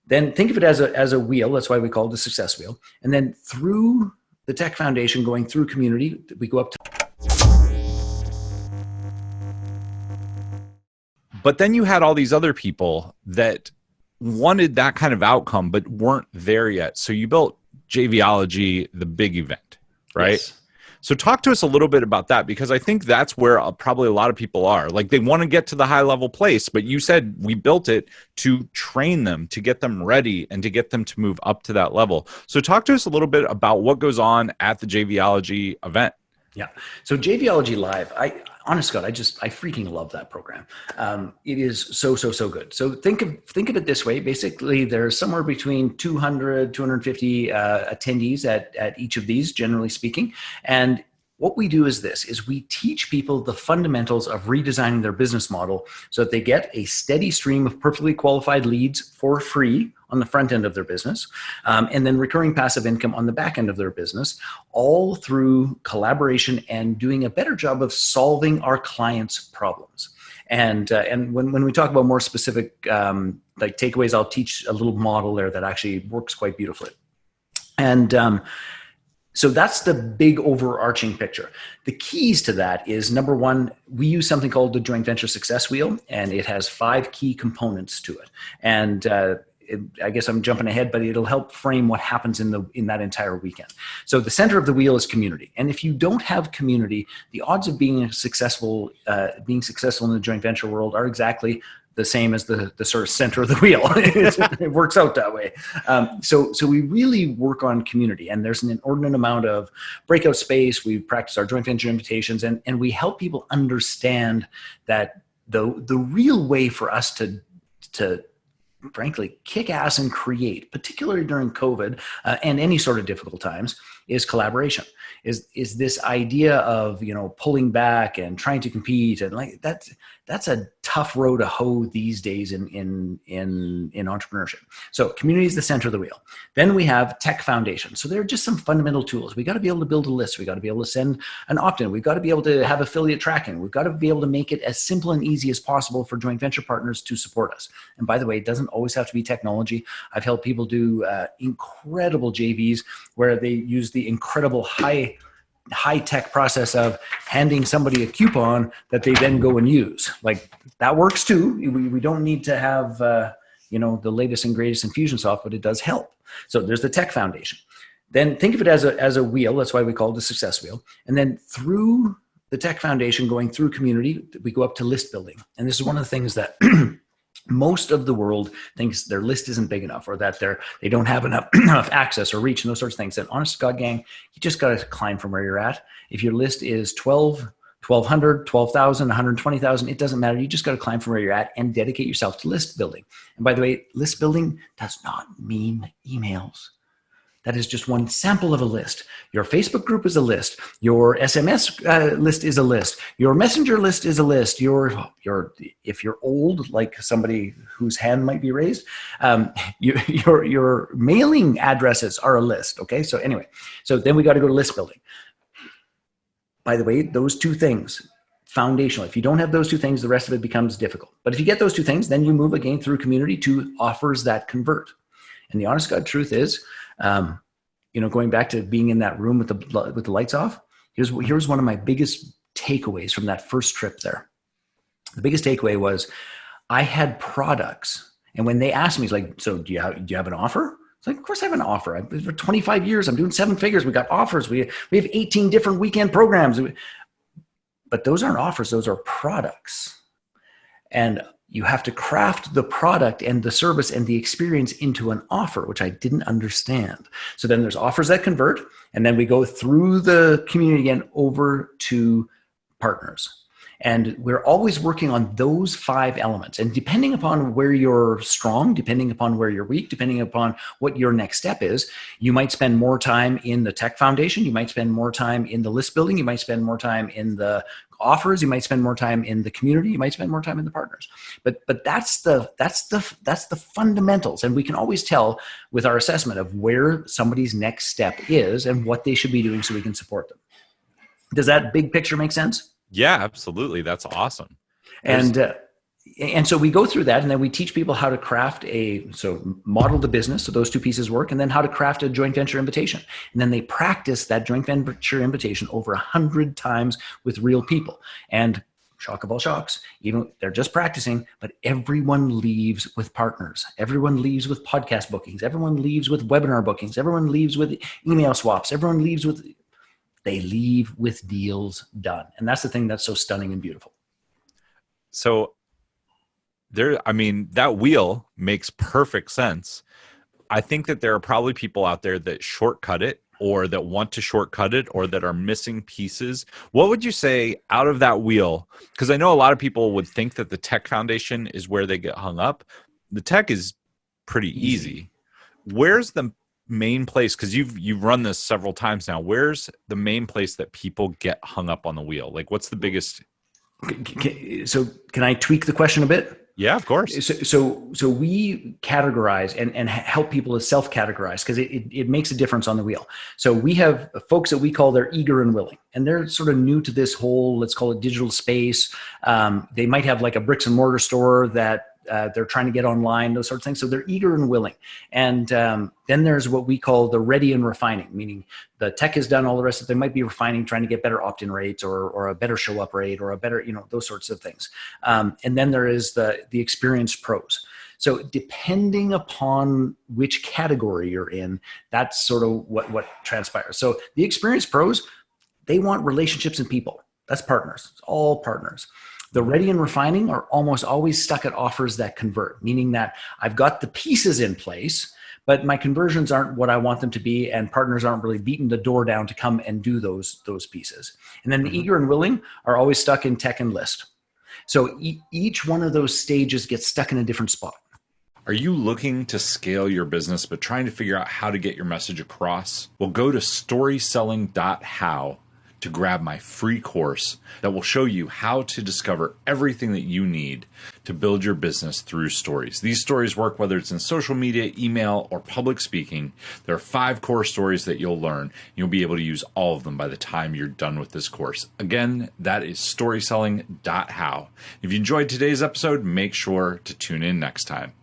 Then think of it as a wheel. That's why we call it the success wheel. And then through the tech foundation, going through community, we go up to. But then you had all these other people that wanted that kind of outcome, but weren't there yet. So you built JVology, the big event, right? Yes. So talk to us a little bit about that, because I think that's where probably a lot of people are. Like, they want to get to the high level place, but you said we built it to train them, to get them ready, and to get them to move up to that level. So talk to us a little bit about what goes on at the JVology event. Yeah. So JVology Live, honest God, I freaking love that program. It is so good. So think of it this way. Basically, there's somewhere between 200, 250 attendees at each of these, generally speaking. And what we do is we teach people the fundamentals of redesigning their business model so that they get a steady stream of perfectly qualified leads for free on the front end of their business, and then recurring passive income on the back end of their business, all through collaboration and doing a better job of solving our clients' problems. And when we talk about more specific like takeaways, I'll teach a little model there that actually works quite beautifully. And so that's the big overarching picture. The keys to that is, number one, we use something called the joint venture success wheel, and it has 5 key components to it. And I guess I'm jumping ahead, but it'll help frame what happens in that entire weekend. So the center of the wheel is community. And if you don't have community, the odds of being successful in the joint venture world are exactly the same as the sort of center of the wheel. It works out that way. So we really work on community, and there's an inordinate amount of breakout space. We practice our joint venture invitations, and we help people understand that the real way for us to frankly kick ass and create, particularly during COVID and any sort of difficult times, is collaboration. Is this idea of, pulling back and trying to compete, and like that's a tough row to hoe these days in entrepreneurship. So community is the center of the wheel. Then we have tech foundation. So there are just some fundamental tools. We got to be able to build a list. We got to be able to send an opt-in. We've got to be able to have affiliate tracking. We've got to be able to make it as simple and easy as possible for joint venture partners to support us. And by the way, it doesn't always have to be technology. I've helped people do incredible JVs where they use the incredible high-tech process of handing somebody a coupon that they then go and use. Like, that works too. We don't need to have the latest and greatest Infusionsoft, but it does help. So there's the tech foundation. Then think of it as a wheel. That's why we call it the success wheel. And then through the tech foundation, going through community, we go up to list building. And this is one of the things that most of the world thinks their list isn't big enough, or that they don't have enough access or reach and those sorts of things. And honest to God, gang, you just got to climb from where you're at. If your list is 1,200, 12,000, 120,000, it doesn't matter. You just got to climb from where you're at and dedicate yourself to list building. And by the way, list building does not mean emails. That is just one sample of a list. Your Facebook group is a list. Your SMS list is a list. Your messenger list is a list. If you're old, like somebody whose hand might be raised, your mailing addresses are a list. Okay. So anyway, so then we got to go to list building. By the way, those two things, foundational. If you don't have those two things, the rest of it becomes difficult. But if you get those two things, then you move again through community to offers that convert. And the honest God truth is, going back to being in that room with the lights off, here's one of my biggest takeaways from that first trip there. The biggest takeaway was I had products, and when they asked me, it's like, so do you have an offer? It's like, of course I have an offer. For 25 years, I'm doing 7 figures. We got offers. We have 18 different weekend programs. But those aren't offers. Those are products. And you have to craft the product and the service and the experience into an offer, which I didn't understand. So then there's offers that convert, and then we go through the community again over to partners. And we're always working on those 5 elements. And depending upon where you're strong, depending upon where you're weak, depending upon what your next step is, you might spend more time in the tech foundation. You might spend more time in the list building. You might spend more time in the offers. You might spend more time in the community. You might spend more time in the partners. But that's the fundamentals. And we can always tell with our assessment of where somebody's next step is and what they should be doing so we can support them. Does that big picture make sense? Yeah, absolutely. That's awesome. And And so we go through that, and then we teach people how to craft model the business. So those two pieces work, and then how to craft a joint venture invitation. And then they practice that joint venture invitation over 100 times with real people. And shock of all shocks, even they're just practicing, but everyone leaves with partners. Everyone leaves with podcast bookings. Everyone leaves with webinar bookings. Everyone leaves with email swaps. They leave with deals done. And that's the thing that's so stunning and beautiful. So that wheel makes perfect sense. I think that there are probably people out there that shortcut it, or that want to shortcut it, or that are missing pieces. What would you say out of that wheel? Because I know a lot of people would think that the tech foundation is where they get hung up. The tech is pretty easy. Where's the main place? Because you've run this several times now. Where's the main place that people get hung up on the wheel? Like, what's the biggest? So can I tweak the question a bit? Yeah, of course. So we categorize and help people to self-categorize, because it makes a difference on the wheel. So we have folks that we call they're eager and willing, and they're sort of new to this whole, let's call it digital space. They might have like a bricks and mortar store that they're trying to get online, those sorts of things. So they're eager and willing. And then there's what we call the ready and refining, meaning the tech has done all the rest of it. They might be refining, trying to get better opt-in rates or a better show up rate or a better, those sorts of things. And then there is the experienced pros. So depending upon which category you're in, that's sort of what transpires. So the experienced pros, they want relationships and people. That's partners. It's all partners. The ready and refining are almost always stuck at offers that convert, meaning that I've got the pieces in place, but my conversions aren't what I want them to be, and partners aren't really beating the door down to come and do those pieces. And then the eager and willing are always stuck in tech and list. So each one of those stages gets stuck in a different spot. Are you looking to scale your business but trying to figure out how to get your message across? Well, go to storyselling.how to grab my free course that will show you how to discover everything that you need to build your business through stories. These stories work whether it's in social media, email, or public speaking. There are 5 core stories that you'll learn. You'll be able to use all of them by the time you're done with this course. Again, that is storyselling.how. If you enjoyed today's episode, make sure to tune in next time.